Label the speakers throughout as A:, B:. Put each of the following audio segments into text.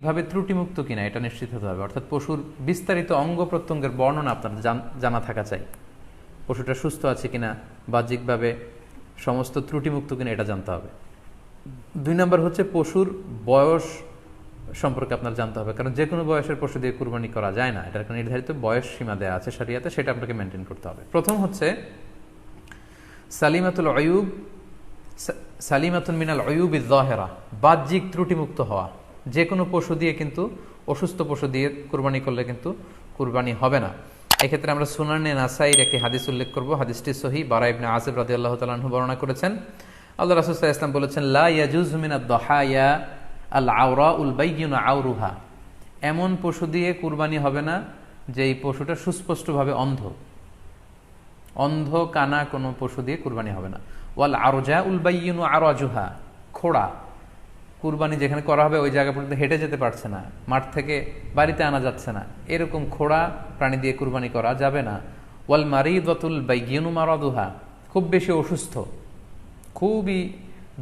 A: ভাবে ত্রুটিমুক্ত কিনা এটা নিশ্চিত হতে হবে। অর্থাৎ পশুর বিস্তারিত অঙ্গ প্রত্যঙ্গের বর্ণনা আপনার জানা থাকা চাই। পশুটা সুস্থ আছে কিনা, বাহ্যিকভাবে সমস্ত ত্রুটিমুক্ত কিনা এটা জানতে হবে। 2 নম্বর হচ্ছে পশুর বয়স সম্পর্কে আপনার জানতে হবে, কারণ যে কোনো বয়সের পশু দিয়ে কুরবানি করা যায় না, এটার একটা নির্ধারিত বয়স সীমা দেওয়া আছে শরিয়াতে, সেটা আপনাকে মেনটেন করতে হবে। প্রথম হচ্ছে সালিমাতুল আয়ুব, সালিমাতুন মিনাল আয়ুবিজ যাহিরা, বাহ্যিক ত্রুটিমুক্ত হওয়া। যে কোনো পশু দিয়ে কিন্তু, অসুস্থ পশু দিয়ে কুরবানি করলে কিন্তু কুরবানি হবে না। এক্ষেত্রে আমরা সুনানে নাসাইর একটি হাদিস উল্লেখ করব। হাদিসটি সহিহ, বারা ইবনে আযিব রাদিয়াল্লাহু তাআলা আনহু বর্ণনা করেছেন। আল্লাহ রাসূল সাল্লাল্লাহু আলাইহি ওয়াসাল্লাম বলেছেন, লা ইয়াজুজু মিনাদ দাহায়া আল আওরাউল বাইয়িনু আওরুহা, এমন পশু দিয়ে কুরবানি হবে না যে এই পশুটা সুস্পষ্টভাবে অন্ধ। অন্ধ কানা কোনো পশু দিয়ে কুরবানি হবে না। ওয়াল আরজাউল বাইয়িনু আরাজুহা, খোড়া, কুরবানি যেখানে করা হবে ওই জায়গা পর্যন্ত হেঁটে যেতে পারছে না, মাঠ থেকে বাড়িতে আনা যাচ্ছে না, এরকম খোড়া প্রাণী দিয়ে কুরবানি করা যাবে না। ওয়াল মারিদাতুল বাইয়িনু মারাদুহা, খুব বেশি অসুস্থ, খুবই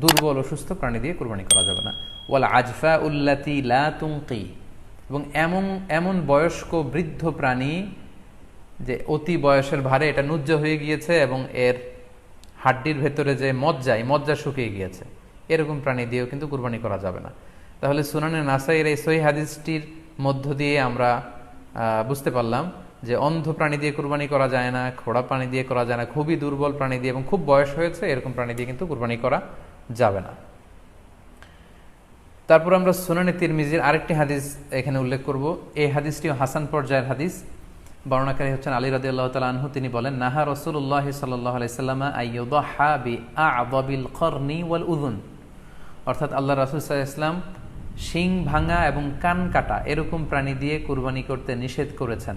A: দুর্বল অসুস্থ প্রাণী দিয়ে কুরবানি করা যাবে না। ওয়াল আজফা উল্লাতি লা তুনকি, এবং এমন বয়স্ক বৃদ্ধ প্রাণী যে অতি বয়সের ভারে এটা নুজ্জ হয়ে গিয়েছে এবং এর হাড্ডির ভেতরে যে মজ্জা শুকিয়ে গিয়েছে, এরকম প্রাণী দিয়েও কিন্তু কুরবানি করা যাবে না। তাহলে সুনানে নাসাইয়ের এই সহিহ হাদিসটির মধ্য দিয়ে আমরা বুঝতে পারলাম যে অন্ধ প্রাণী দিয়ে কুরবানি করা যায় না, খোড়া প্রাণী দিয়ে করা যায় না, খুবই দুর্বল প্রাণী দিয়ে এবং খুব বয়স হয়েছে এরকম প্রাণী দিয়ে কিন্তু কুরবানি করা যাবে না। তারপর আমরা সুনানে তিরমিজির আরেকটি হাদিস এখানে উল্লেখ করব। এই হাদিসটিও হাসান পর্যায়ের হাদিস। বর্ণনাকারী হচ্ছেন আলী রাদিয়াল্লাহু তাআলা আনহু। তিনি বলেন, নাহা রাসূলুল্লাহ সাল্লাল্লাহু আলাইহি সাল্লাম আইয়ুদহা বিআ'যাবিল করনি ওয়াল উযুন, অর্থাৎ আল্লাহ রাসূল সাল্লাল্লাহু আলাইহি ওয়াসাল্লাম শিং ভাঙা এবং কান কাটা এরকম প্রাণী দিয়ে কুরবানি করতে নিষেধ করেছেন।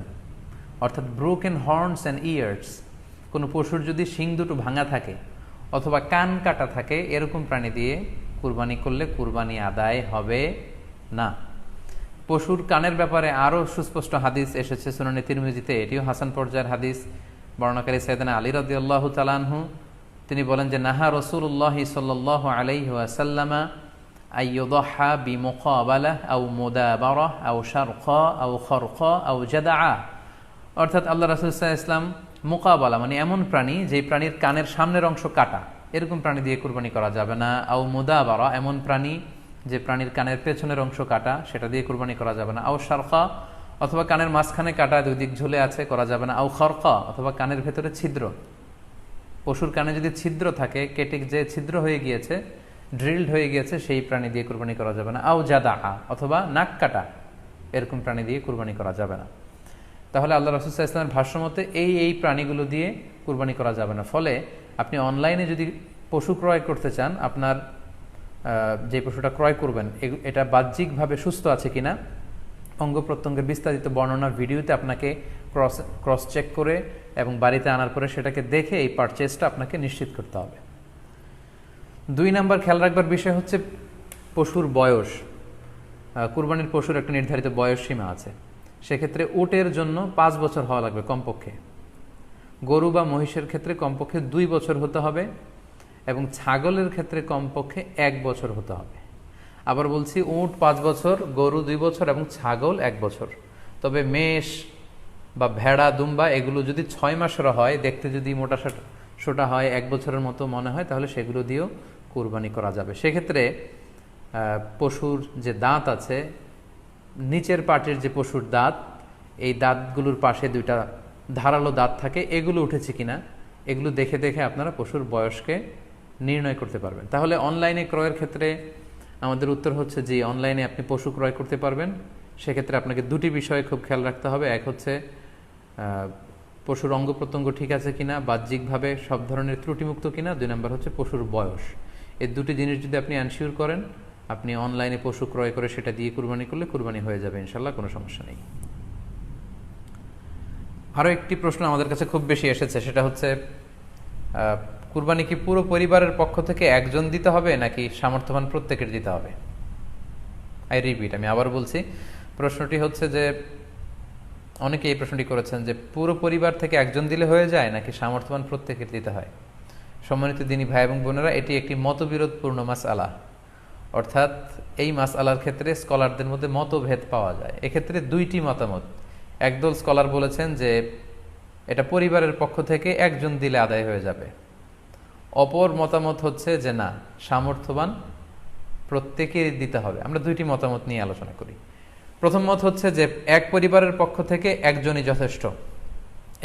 A: অর্থাৎ ব্রোকেন হর্নস অ্যান্ড ইয়ার্স, কোনো পশুর যদি শিং দুটো ভাঙা থাকে অথবা কান কাটা থাকে, এরকম প্রাণী দিয়ে কুরবানি করলে কুরবানি আদায় হবে না। পশুর কানের ব্যাপারে আরও সুস্পষ্ট হাদিস এসেছে সুনানে তিরমিজিতে, এটিও হাসান পর্যায়ের হাদিস। বর্ণনাকারী সাইয়েদনা আলী রাদিয়াল্লাহু তাআলা আনহু, তিনি বলেন যে নাহা রাসূলুল্লাহ সাল্লাল্লাহু আলাইহি ওয়াসাল্লাম আইয়ুদহা বিমুকাবালাহ আও মুদাবারাহ আও শারকা আও খরকা আও জাদআ, অর্থাৎ আল্লাহ রাসূল সাল্লাল্লাহু আলাইহি ওয়াসাল্লাম মুকাবালা মানে এমন প্রাণী যেই প্রাণীর কানের সামনের অংশ কাটা, এরকম প্রাণী দিয়ে কুরবানি করা যাবে না। আও মুদাবারা, এমন প্রাণী যে প্রাণীর কানের পেছনের অংশ কাটা, সেটা দিয়ে কুরবানি করা যাবে না। আও শারকা, অথবা কানের মাঝখানে কাটা, দুই দিক ঝুলে আছে, করা যাবে না। আও খরকা, অথবা কানের ভেতরে ছিদ্র, পশুর কানে যদি ছিদ্র থাকে, কেটে যে ছিদ্র হয়ে গিয়েছে, ড্রিলড হয়ে গিয়েছে, সেই প্রাণী দিয়ে কুরবানি করা যাবে না। আও জাদা, অথবা নাক কাটা, এরকম প্রাণী দিয়ে কুরবানি করা যাবে না। তাহলে আল্লাহ রাসূল সাল্লাল্লাহু আলাইহি ওয়াসাল্লামের ভাষ্যমতে এই প্রাণীগুলো দিয়ে কুরবানি করা যাবে না। ফলে আপনি অনলাইনে যদি পশু ক্রয় করতে চান, আপনার যে পশুটা ক্রয় করবেন এটা বাহ্যিকভাবে সুস্থ আছে কিনা, অঙ্গ প্রত্যঙ্গের বিস্তারিত বর্ণনা ভিডিওতে আপনাকে ক্রস চেক করে এবং বাড়িতে আনার পরে সেটাকে দেখে এই পারচেজটা আপনাকে নিশ্চিত করতে হবে। 2 নম্বর খেয়াল রাখবার বিষয় হচ্ছে পশুর বয়স। কুরবানির পশুর একটা নির্ধারিত বয়স সীমা আছে। সেক্ষেত্রে উটের জন্য 5 বছর হওয়া লাগবে কমপক্ষে, গরু বা মহিষের ক্ষেত্রে কমপক্ষে 2 বছর হতে হবে, এবং ছাগলের ক্ষেত্রে কমপক্ষে 1 বছর হতে হবে। আবার বলছি, উট 5 বছর, গরু 2 বছর এবং ছাগল 1 বছর। তবে মেষ বা ভেড়া, দুম্বা এগুলো যদি 6 মাসের হয়, দেখতে যদি মোটা সোটা হয়, 1 বছরের মতো মনে হয়, তাহলে সেগুলো দিয়েও কুরবানি করা যাবে। সেক্ষেত্রে পশুর যে দাঁত আছে, নিচের পাটের যে পশুর দাঁত, এই দাঁতগুলোর পাশে 2টা ধারালো দাঁত থাকে, এগুলো উঠেছে কিনা এগুলো দেখে দেখে আপনারা পশুর বয়সকে নির্ণয় করতে পারবেন। তাহলে অনলাইনে ক্রয়ের ক্ষেত্রে আমাদের উত্তর হচ্ছে যে অনলাইনে আপনি পশু ক্রয় করতে পারবেন। সেক্ষেত্রে আপনাকে 2টি বিষয়ে খুব খেয়াল রাখতে হবে। এক হচ্ছে পশুর অঙ্গ প্রত্যঙ্গ ঠিক আছে কিনা, বাহ্যিকভাবে সব ধরনের ত্রুটিমুক্ত কিনা। 2 নম্বর হচ্ছে পশুর বয়স। এই 2টি জিনিস যদি আপনি এনশিওর করেন, আপনি অনলাইনে পশু ক্রয় করে সেটা দিয়ে কুরবানি করলে কুরবানি হয়ে যাবে ইনশাল্লাহ, কোনো সমস্যা নেই। আরও একটি প্রশ্ন আমাদের কাছে খুব বেশি এসেছে, সেটা হচ্ছে কুরবানি কি পুরো পরিবারের পক্ষ থেকে একজন দিতে হবে নাকি সামর্থ্যবান প্রত্যেকের দিতে হবে? আই রিপিট, আমি আবার বলছি, প্রশ্নটি হচ্ছে যে অনেকে এই প্রশ্নটি করেছেন যে পুরো পরিবার থেকে একজন দিলে হয়ে যায় নাকি সামর্থ্যবান প্রত্যেকের দিতে হয়। সম্মানিত দিনী ভাই এবং বোনেরা, এটি একটি মতবিরোধপূর্ণ মাসআলা। অর্থাৎ এই মাসআলার ক্ষেত্রে স্কলারদের মধ্যে মতভেদ পাওয়া যায়। এক্ষেত্রে দুইটি মতামত। একদল স্কলার বলেছেন যে এটা পরিবারের পক্ষ থেকে একজন দিলে আদায় হয়ে যাবে। অপর মতামত হচ্ছে যে না, সামর্থ্যবান প্রত্যেকেরই দিতে হবে। আমরা দুইটি মতামত নিয়ে আলোচনা করি। প্রথম মত হচ্ছে যে এক পরিবারের পক্ষ থেকে একজনই যথেষ্ট।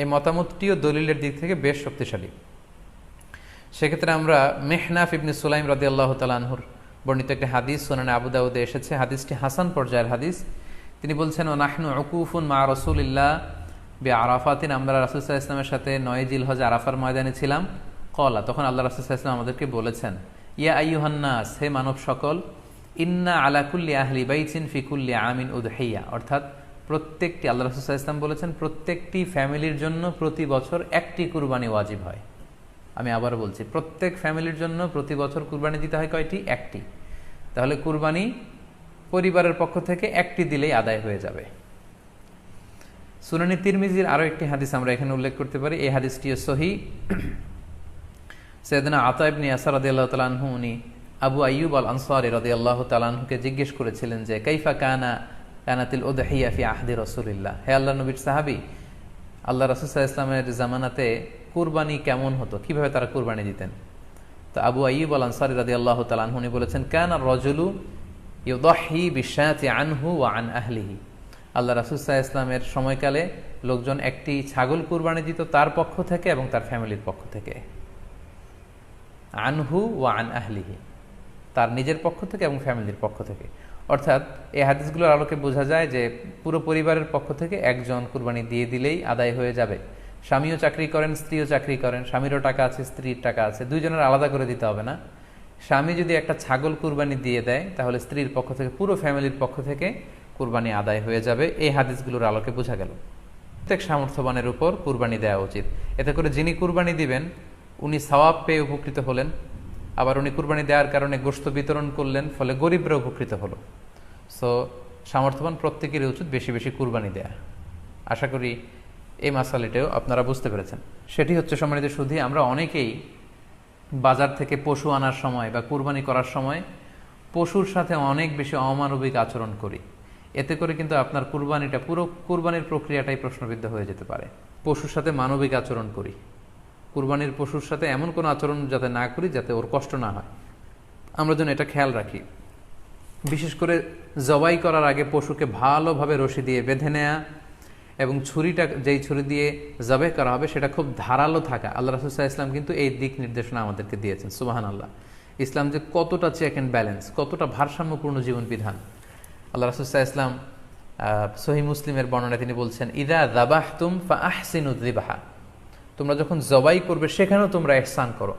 A: এই মতামতটিও দলিলের দিক থেকে বেশ শক্তিশালী। সেক্ষেত্রে আমরা মেহনাফ ইবনে সুলাইম রাদিয়াল্লাহু তাআলা আনহুর বর্ণিত একটি হাদিস সুনানে আবু দাউদে এসেছে। হাদিসটি হাসান পর্যায়ের হাদিস। তিনি বলছেন, ও নাহনু উকুফুন মা রাসূলিল্লাহ বিআরাফাতিন, আমরা রাসূল সাল্লাল্লাহু আলাইহি ওয়াসাল্লামের সাথে 9 জিলহজ আরাফার ময়দানে ছিলাম। ক্বালা, তখন আল্লাহ রাসূল সাল্লাল্লাহু আলাইহি ওয়াসাল্লাম আমাদেরকে বলেছেন, ইয়া আইয়ুহান নাস, হে মানব সকল, ইন্না আলা কুল্লি আহলি বাইতিন ফি কুল্লি আমিন উদহিয়া, অর্থাৎ প্রত্যেকটি, আল্লাহ রাসূল সাল্লাল্লাহু আলাইহি ওয়াসাল্লাম বলেছেন প্রত্যেকটি ফ্যামিলির জন্য প্রতি বছর একটি কুরবানি ওয়াজিব হয়। আমি আবার বলছি, প্রত্যেক ফ্যামিলির জন্য প্রতি বছর কুরবানি দিতে হয় কয়টি? একটি। তাহলে কুরবানি পরিবারের পক্ষ থেকে একটি দিলেই আদায় হয়ে যাবে। সুনানি তিরমিজির আরো একটি হাদিস আমরা এখানে উল্লেখ করতে পারি। এই হাদিসটিও সহিহ। সাইয়েদনা আতা ইবনে ইয়াসার রাদিয়াল্লাহু তাআলা আনহু, উনি আবু আইয়ুব আল আনসারী রাদিয়াল্লাহু তাআলা আনহুকে জিজ্ঞেস করেছিলেন যে কাইফা কানাতিল উদহিয়া ফি আহদি রাসূলিল্লাহ, হে আল্লাহর নবীর সাহাবী, আল্লাহ রাসূল সাল্লাল্লাহু আলাইহি ওয়াসাল্লামের জামানাতে কুরবানি কেমন হতো, কিভাবে তারা কুরবানি দিতেন? তো আবু আইয়ুব আল আনসারী রাদিয়াল্লাহু তাআলা আনহু উনি বলেছেন, কানা রাজুলু ইউদাহি বিশাতি আনহু ওয়া আন আহলিহি, আল্লাহ রাসূল সাল্লাল্লাহু আলাইহি ওয়াসাল্লামের সময়কালে লোকজন একটি ছাগল কুরবানি দিত তার পক্ষ থেকে এবং তার ফ্যামিলির পক্ষ থেকে। আনহু ওয়া আন আহলিহি, তার নিজের পক্ষ থেকে এবং ফ্যামিলির পক্ষ থেকে। অর্থাৎ এই হাদিসগুলোর আলোকে বোঝা যায় যে পুরো পরিবারের পক্ষ থেকে একজন কুরবানি দিয়ে দিলেই আদায় হয়ে যাবে। স্বামীও চাকরি করেন, স্ত্রীও চাকরি করেন, স্বামীরও টাকা আছে, স্ত্রীর টাকা আছে, দুইজনের আলাদা করে দিতে হবে না। স্বামী যদি একটা ছাগল কুরবানি দিয়ে দেয় তাহলে স্ত্রীর পক্ষ থেকে, পুরো ফ্যামিলির পক্ষ থেকে কুরবানি আদায় হয়ে যাবে। এই হাদিসগুলোর আলোকে বোঝা গেল প্রত্যেক সামর্থ্যবানের উপর কুরবানি দেওয়া উচিত। এতে করে যিনি কুরবানি দিবেন উনি সওয়াব পেয়ে উপকৃত হলেন, আবার উনি কুরবানি দেওয়ার কারণে গোশত বিতরণ করলেন, ফলে গরিবরা উপকৃত হলো। সো সামর্থ্যবান প্রত্যেকেরই উচিত বেশি বেশি কুরবানি দেয়া। আশা করি এই মাসালাটাও আপনারা বুঝতে পেরেছেন। সেটি হচ্ছে, সম্মানিত সুধী, আমরা অনেকেই বাজার থেকে পশু আনার সময় বা কুরবানি করার সময় পশুর সাথে অনেক বেশি অমানবিক আচরণ করি। এতে করে কিন্তু আপনার কুরবানিটা, পুরো কুরবানির প্রক্রিয়াটাই প্রশ্নবিদ্ধ হয়ে যেতে পারে। পশুর সাথে মানবিক আচরণ করি, কুরবানির পশুর সাথে এমন কোনো আচরণ যাতে না করি যাতে ওর কষ্ট না হয়, আমরা যেন এটা খেয়াল রাখি। বিশেষ করে জবাই করার আগে পশুকে ভালোভাবে রশি দিয়ে বেঁধে নেয়া এবং ছুরিটা, যেই ছুরি দিয়ে জবাই করা হবে সেটা খুব ধারালো থাকা। আল্লাহ রাসূল সাল্লাল্লাহু আলাইহি ওয়াসাল্লাম কিন্তু এই দিক নির্দেশনা আমাদেরকে দিয়েছেন। সুবহানাল্লাহ, ইসলাম যে কতটা চেক অ্যান্ড ব্যালেন্স, কতটা ভারসাম্যপূর্ণ জীবন বিধান। আল্লাহ রাসূল সাল্লাল্লাহু আলাইহি ওয়াসাল্লাম সহিহ মুসলিমের বর্ণনায় তিনি বলছেন, ইযা যাবাহতুম ফাআহসিনু যিবহা, তোমরা যখন জবাই করবে সেখানেও তোমরা ইহসান করো।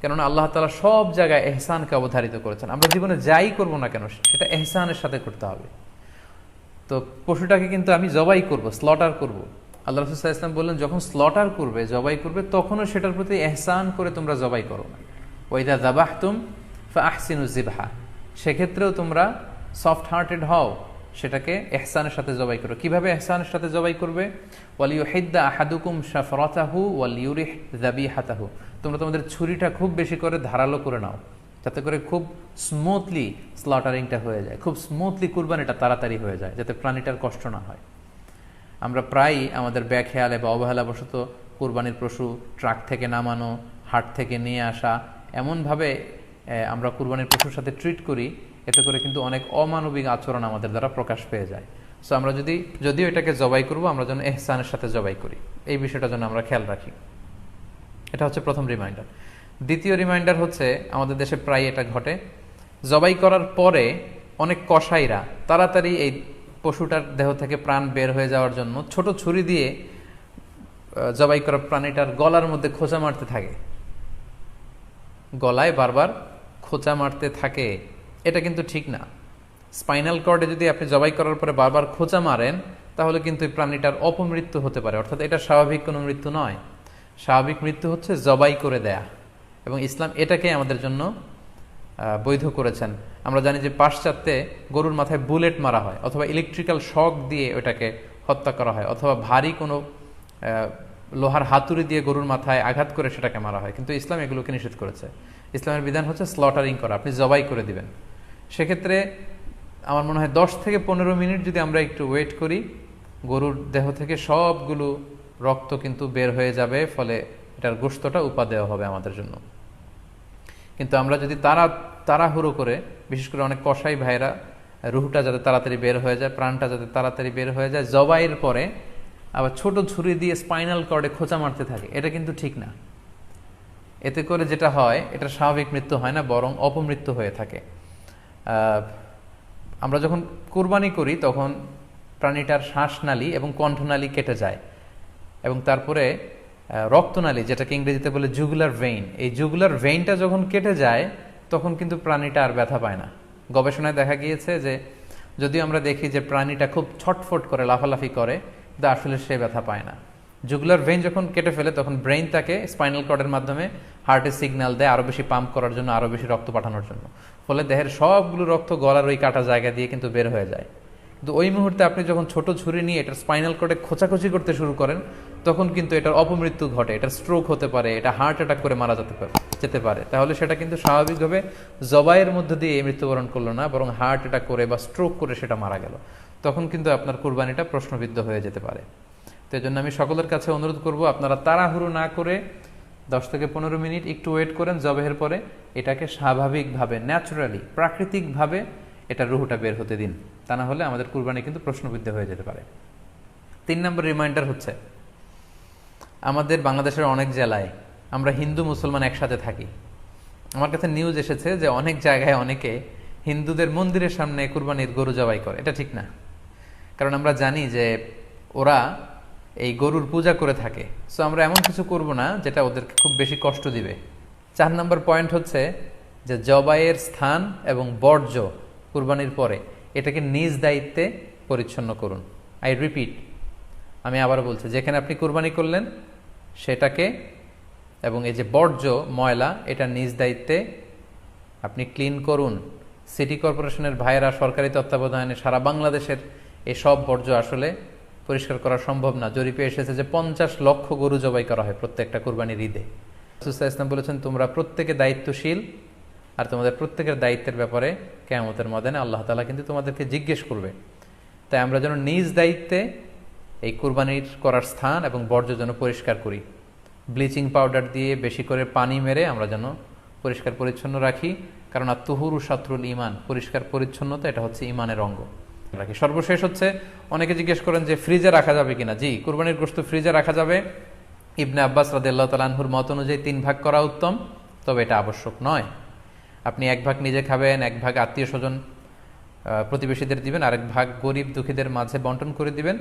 A: কেননা আল্লাহ তাআলা সব জায়গায় ইহসানকে অবধারিত করেছেন। আমরা জীবনে যাই করব না কেন সেটা ইহসানের সাথে করতে হবে। তো পশুটাকে কিন্তু আমি জবাই করব, স্লটার করব, আল্লাহ রাসূল সাল্লাল্লাহু আলাইহি ওয়াসাল্লাম বললেন যখন স্লটার করবে, জবাই করবে, তখনও সেটার প্রতি ইহসান করে তোমরা জবাই করো না। ওয়া ইযা যাবাহতুম ফাআহসিনু যিবহা, সেক্ষেত্রেও তোমরা সফট হার্টেড হও, সেটাকে ইহসানের সাথে জবাই করো। কিভাবে ইহসানের সাথে জবাই করবে? ওয়ালিয়ুহিদ্দা আহাদুকুম শাফরাতাহু ওয়ালিয়ুরিহ যাবিহাতাহু, তোমরা তোমাদের ছুরিটা খুব বেশি করে ধারালো করে নাও, যাতে করে খুব স্মুথলি স্লটারিংটা হয়ে যায়, খুব স্মুথলি কুরবানিটা তাড়াতাড়ি হয়ে যায়, যাতে প্রাণীটার কষ্ট না হয়। আমরা প্রায়ই আমাদের ব্যাখেয়ালে বা অবহেলাবশত কুরবানির পশু ট্রাক থেকে নামানো, হাট থেকে নিয়ে আসা, এমনভাবে আমরা কুরবানির পশুর সাথে ট্রিট করি, এতে করে কিন্তু অনেক অমানবিক আচরণ আমাদের দ্বারা প্রকাশ পেয়ে যায়। সো আমরা যদিও এটাকে জবাই করব, আমরা যেন ইহসানের সাথে জবাই করি, এই বিষয়টা যেন আমরা খেয়াল রাখি। এটা হচ্ছে প্রথম রিমাইন্ডার। দ্বিতীয় রিমাইন্ডার হচ্ছে, আমাদের দেশে প্রায় এটা ঘটে, জবাই করার পরে অনেক কসাইরা তাড়াতাড়ি এই পশুটার দেহ থেকে প্রাণ বের হয়ে যাওয়ার জন্য ছোট ছুরি দিয়ে জবাই করা প্রাণীটার গলার মধ্যে খোঁচা মারতে থাকে, গলায় বারবার খোঁচা মারতে থাকে। এটা কিন্তু ঠিক না। স্পাইনাল কর্ডে যদি আপনি জবাই করার পরে বারবার খোঁচা মারেন তাহলে কিন্তু এই প্রাণীটার অপমৃত্যু হতে পারে, অর্থাৎ এটা স্বাভাবিক কোনো মৃত্যু নয়। স্বাভাবিক মৃত্যু হচ্ছে জবাই করে দেয়া, এবং ইসলাম এটাকে আমাদের জন্য বৈধ করেছেন। আমরা জানি যে পাশ্চাত্যে গরুর মাথায় বুলেট মারা হয়, অথবা ইলেকট্রিক্যাল শক দিয়ে ওটাকে হত্যা করা হয়, অথবা ভারী কোনো লোহার হাতুড়ি দিয়ে গরুর মাথায় আঘাত করে সেটাকে মারা হয়। কিন্তু ইসলাম এগুলোকে নিষেধ করেছে। ইসলামের বিধান হচ্ছে স্লটারিং করা, আপনি জবাই করে দিবেন। সেক্ষেত্রে আমার মনে হয় 10 থেকে 15 মিনিট যদি আমরা একটু ওয়েট করি, গরুর দেহ থেকে সবগুলো রক্ত কিন্তু বের হয়ে যাবে, ফলে এটার গোশতটা উপাদেয় হবে আমাদের জন্য। কিন্তু আমরা যদি তাড়াহুড়ো করে, বিশেষ করে অনেক কসাই ভাইরা রুহটা যাতে তাড়াতাড়ি বের হয়ে যায়, প্রাণটা যাতে তাড়াতাড়ি বের হয়ে যায়, জবাইয়ের পরে আবার ছোট ছুরি দিয়ে স্পাইনাল কর্ডে খোঁচা মারতে থাকে, এটা কিন্তু ঠিক না। এতে করে যেটা হয়, এটা স্বাভাবিক মৃত্যু হয় না, বরং অপমৃত্যু হয়ে থাকে। আমরা যখন কুরবানি করি তখন প্রাণীটার শ্বাসনালী এবং কণ্ঠনালী কেটে যায়, এবং তারপরে রক্তনালী, যেটাকে ইংরেজিতে বলে জুগুলার ভেইন, এই জুগুলার ভেইনটা যখন কেটে যায় তখন কিন্তু প্রাণীটা আর ব্যথা পায় না। গবেষণায় দেখা গিয়েছে যে যদিও আমরা দেখি যে প্রাণীটা খুব ছটফট করে, লাফালাফি করে, কিন্তু আসলে সে ব্যথা পায় না। জুগুলার ভেইন যখন কেটে ফেলে তখন ব্রেইন তাকে স্পাইনাল কর্ডের মাধ্যমে হার্টে সিগন্যাল দেয় আরও বেশি পাম্প করার জন্য, আরও বেশি রক্ত পাঠানোর জন্য। ফলে দেহের সবগুলো রক্ত গলার ওই কাটা জায়গা দিয়ে কিন্তু বের হয়ে যায়। কিন্তু ওই মুহূর্তে আপনি যখন ছোট ছুরি নিয়ে এটার স্পাইনাল কর্ডে খোঁচাখুচি করতে শুরু করেন, তখন কিন্তু এটার অপমৃত্যু ঘটে, এটার স্ট্রোক হতে পারে, এটা হার্ট অ্যাটাক করে মারা যেতে পারে। তাহলে সেটা কিন্তু স্বাভাবিকভাবে জবাইয়ের মধ্য দিয়ে মৃত্যুবরণ করলো না, বরং হার্ট অ্যাটাক করে বা স্ট্রোক করে সেটা মারা গেল। তখন কিন্তু আপনার কুরবানিটা প্রশ্নবিদ্ধ হয়ে যেতে পারে। তো এই জন্য আমি সকলের কাছে অনুরোধ করব, আপনারা তাড়াহুড়ো না করে 10 থেকে 15 মিনিট একটু ওয়েট করেন জবাইয়ের পরে, এটাকে স্বাভাবিকভাবে, ন্যাচুরালি, প্রাকৃতিকভাবে এটার রুহটা বের হতে দিন। তা না হলে আমাদের কুরবানি কিন্তু প্রশ্নবিদ্ধ হয়ে যেতে পারে। 3 নম্বর রিমাইন্ডার হচ্ছে, আমাদের বাংলাদেশের অনেক জেলায় আমরা হিন্দু মুসলমান একসাথে থাকি। আমার কাছে নিউজ এসেছে যে অনেক জায়গায় অনেকে হিন্দুদের মন্দিরের সামনে কুরবানির গরু জবাই করে। এটা ঠিক না, কারণ আমরা জানি যে ওরা এই গরুর পূজা করে থাকে। সো আমরা এমন কিছু করব না যেটা ওদেরকে খুব বেশি কষ্ট দিবে। 4 নম্বর পয়েন্ট হচ্ছে যে জবাইয়ের স্থান এবং বর্জ্য কুরবানির পরে এটাকে নিজ দায়িত্বে পরিচ্ছন্ন করুন। আই রিপিট, আমি আবারও বলছি, যেখানে আপনি কুরবানি করলেন সেটাকে, এবং এই যে বর্জ্য ময়লা, এটা নিজ দায়িত্বে আপনি ক্লিন করুন। সিটি কর্পোরেশনের ভাইয়েরা সরকারি তত্ত্বাবধানে সারা বাংলাদেশের এই সব বর্জ্য আসলে পরিষ্কার করা সম্ভব না। জরিপে এসেছে যে 50 লক্ষ গরু জবাই করা হয় প্রত্যেকটা কুরবানির ঈদে। রাসূল ইসলাম বলেছেন, তোমরা প্রত্যেকে দায়িত্বশীল, আর তোমাদের প্রত্যেকের দায়িত্বের ব্যাপারে কিয়ামতের ময়দানে আল্লাহ তাআলা কিন্তু তোমাদেরকে জিজ্ঞেস করবে। তাই আমরা যেন নিজ দায়িত্বে এই কুরবানির করার স্থান এবং বর্জ্য যেন পরিষ্কার করি। ব্লিচিং পাউডার দিয়ে বেশি করে পানি মেরে আমরা যেন পরিষ্কার পরিচ্ছন্ন রাখি, কারণ আত-তুহুরু শাতরুল ঈমান, পরিষ্কার পরিচ্ছন্নতা এটা হচ্ছে ঈমানের অঙ্গ। রাখি। সর্বশেষ হচ্ছে, অনেকে জিজ্ঞেস করেন যে ফ্রিজে রাখা যাবে কিনা। জি, কুরবানির গোশত ফ্রিজে রাখা যাবে। ইবনে আব্বাস রাদিয়াল্লাহু তাআলা আনহুর মত অনুযায়ী 3 ভাগ করা উত্তম, তবে এটা আবশ্যক নয়। আপনি 1 ভাগ নিজে খাবেন, 1 ভাগ আত্মীয় স্বজন প্রতিবেশীদের দিবেন, আরেক ভাগ গরিব দুঃখীদের মাঝে বন্টন করে দিবেন,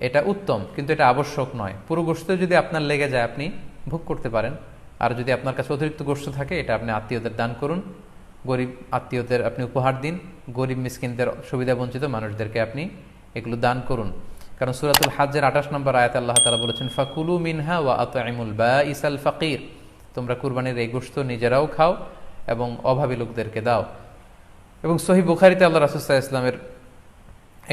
A: এটা উত্তম, কিন্তু এটা আবশ্যক নয়। পুরো গোশত যদি আপনার লেগে যায় আপনি ভোগ করতে পারেন, আর যদি আপনার কাছে অতিরিক্ত গোশত থাকে এটা আপনি আত্মীয়দের দান করুন, গরিব আত্মীয়দের আপনি উপহার দিন, গরিব মিসকিনদের, সুবিধা বঞ্চিত মানুষদেরকে আপনি এগুলো দান করুন। কারণ সূরাতুল হজ্জের 28 নম্বর আয়াতে আল্লাহ তাআলা বলেছেন, ফাকুলু মিনহা ওয়া আত'ইমুল বাঈসাল ফাকির, তোমরা কুরবানির এই গোশত নিজেরাও খাও এবং অভাবী লোকদেরকে দাও। এবং সহিহ বুখারীতে আল্লাহ রাসূল সাল্লাল্লাহু আলাইহি ওয়াসাল্লামের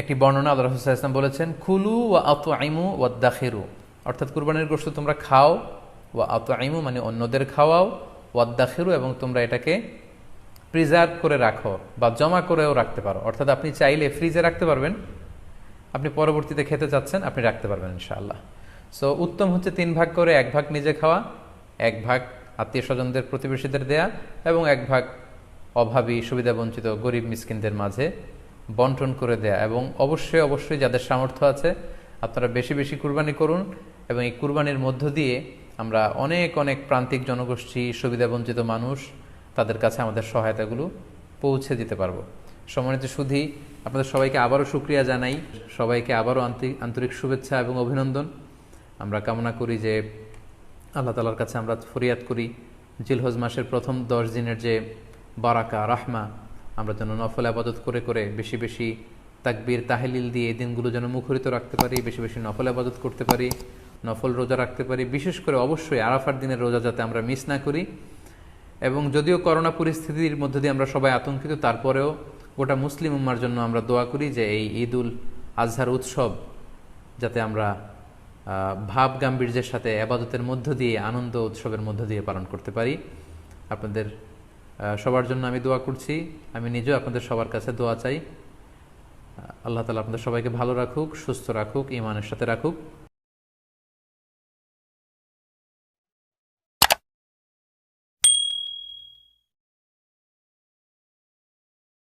A: একটি বর্ণনা, আল্লাহ রাসূল সাল্লাল্লাহু আলাইহি ওয়াসাল্লাম বলেছেন, কুলু ওয়া আত'ইমু ওয়াদাখিরু, অর্থাৎ কুরবানির গোশত তোমরা খাও, ওয়া আত'ইমু মানে অন্যদের খাওয়াও, ওয়াদাখিরু এবং তোমরা এটাকে প্রিজার্ভ করে রাখো বা জমা করেও রাখতে পারো। অর্থাৎ আপনি চাইলে ফ্রিজে রাখতে পারবেন, আপনি পরবর্তীতে খেতে চাচ্ছেন আপনি রাখতে পারবেন ইনশাআল্লাহ। সো উত্তম হচ্ছে 3 ভাগ করে 1 ভাগ নিজে খাওয়া, 1 ভাগ আত্মীয় স্বজনদের প্রতিবেশীদের দেয়া, এবং 1 ভাগ অভাবী সুবিধা বঞ্চিত গরিব মিসকিনদের মাঝে বন্টন করে দেয়া। এবং অবশ্যই অবশ্যই যাদের সামর্থ্য আছে আপনারা বেশি বেশি কুরবানি করুন, এবং এই কুরবানির মধ্য দিয়ে আমরা অনেক অনেক প্রান্তিক জনগোষ্ঠী, সুবিধা বঞ্চিত মানুষ, তাদের কাছে আমাদের সহায়তাগুলো পৌঁছে দিতে পারবো। সম্মানিত সুধী, আপনাদের সবাইকে আবারও শুকরিয়া জানাই, সবাইকে আবারও আন্তরিক শুভেচ্ছা এবং অভিনন্দন। আমরা কামনা করি যে আল্লাহ তাআলার কাছে আমরা ফরিয়াদ করি জিলহজ মাসের প্রথম 10 দিনের যে বারাকা, রাহমা, আমরা যেন নফল ইবাদত করে করে বেশি বেশি তাকবীর তাহলিল দিয়ে এই দিনগুলো যেন মুখরিত রাখতে পারি, বেশি বেশি নফল ইবাদত করতে পারি, নফল রোজা রাখতে পারি। বিশেষ করে অবশ্যই আরাফার দিনের রোজা যাতে আমরা মিস না করি। এবং যদিও করোনা পরিস্থিতির মধ্যে দিয়ে আমরা সবাই আতঙ্কিত, তারপরেও গোটা মুসলিম উম্মার জন্য আমরা দোয়া করি যে এই ঈদুল আজহার উৎসব যাতে আমরা ভাব গাম্ভীর্যের সাথে ইবাদতের মধ্য দিয়ে, আনন্দ উৎসবের মধ্য দিয়ে পালন করতে পারি। আপনাদের সবার জন্য আমি দোয়া করছি, আমি নিজেও আপনাদের সবার কাছে দোয়া চাই। আল্লাহ তাআলা আপনাদের সবাইকে ভালো রাখুক, সুস্থ রাখুক, ঈমানের সাথে রাখুক।